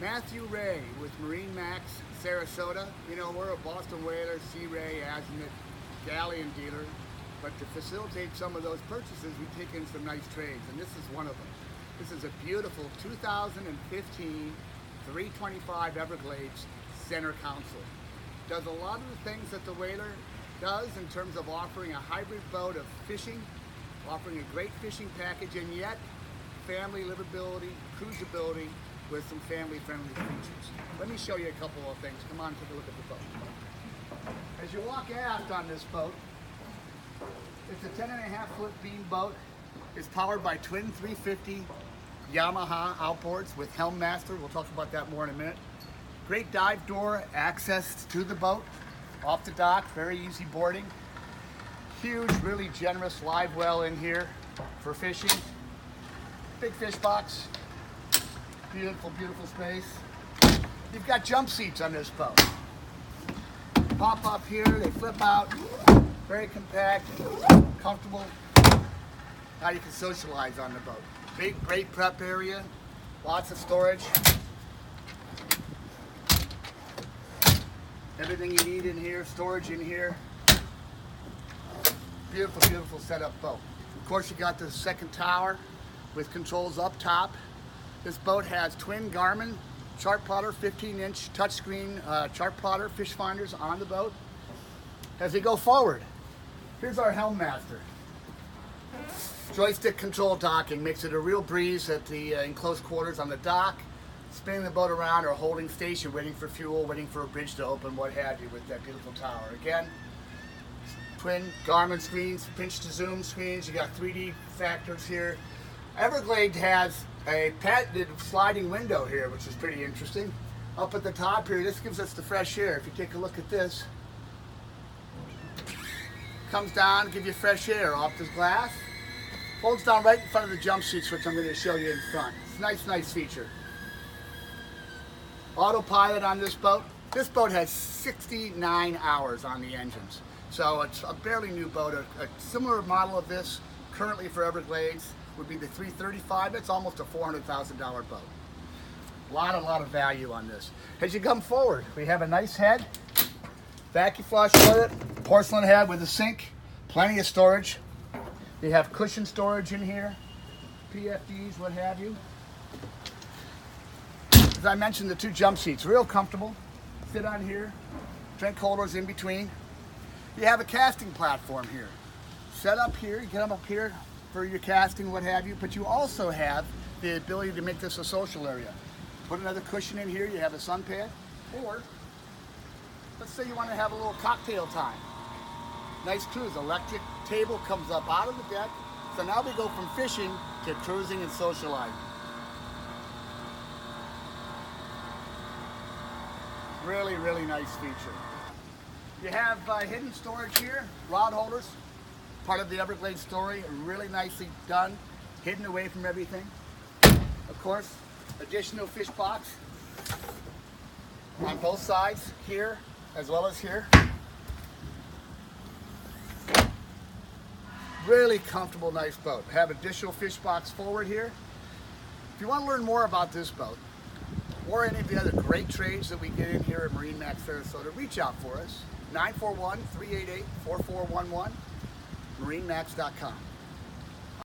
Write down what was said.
Matthew Ray with MarineMax Sarasota. You know, we're a Boston Whaler, Sea Ray, Azimut, Galeon dealer, but to facilitate some of those purchases, we take in some nice trades, and this is one of them. This is a beautiful 2015 325 Everglades center console. Does a lot of the things that the Whaler does in terms of offering a hybrid boat of fishing, offering a great fishing package, and yet family livability, cruisability with some family-friendly features. Let me show you a couple of things. Come on, take a look at the boat. As you walk aft on this boat, it's a 10.5-foot beam boat. It's powered by twin 350 Yamaha outboards with helmaster. We'll talk about that more in a minute. Great dive door access to the boat off the dock, very easy boarding. Huge, really generous live well in here for fishing. Big fish box. Beautiful, beautiful space. You've got jump seats on this boat. Pop up here, they flip out. Very compact, comfortable. Now you can socialize on the boat. Big, great prep area. Lots of storage. Everything you need in here, storage in here. Beautiful, beautiful setup boat. Of course, you got the second tower with controls up top. This boat has twin Garmin Chartplotter 15-inch touchscreen Chartplotter Fishfinders on the boat. As we go forward, here's our helmaster. Joystick control docking makes it a real breeze at the in close quarters on the dock, spinning the boat around or holding station, waiting for fuel, waiting for a bridge to open, what have you, with that beautiful tower. Again, twin Garmin screens, pinch to zoom screens. You got 3D factors here. Everglades has a patented sliding window here, which is pretty interesting. Up at the top here, this gives us the fresh air. If you take a look at this, comes down, give you fresh air off this glass. Folds down right in front of the jump seats, which I'm going to show you in front. It's a nice, nice feature. Autopilot on this boat. This boat has 69 hours on the engines. So it's a barely new boat. A similar model of this currently for Everglades would be the 335. It's almost a $400,000 boat. A lot of value on this. As you come forward, we have a nice head, vacuum flush toilet, porcelain head with a sink, plenty of storage. You have cushion storage in here, PFDs, what have you. As I mentioned, the two jump seats, real comfortable. Sit on here, drink holders in between. You have a casting platform here. Set up here, you get them up here for your casting, what have you, but you also have the ability to make this a social area. Put another cushion in here, you have a sun pad, or let's say you want to have a little cocktail time. Nice cruise, electric table comes up out of the deck. So now we go from fishing to cruising and socializing. Really, really nice feature. You have hidden storage here, rod holders, part of the Everglades story, really nicely done, hidden away from everything. Of course, additional fish box on both sides here as well as here. Really comfortable, nice boat. Have additional fish box forward here. If you want to learn more about this boat or any of the other great trades that we get in here at MarineMax Sarasota, reach out for us. 941-388-4411, marinemax.com.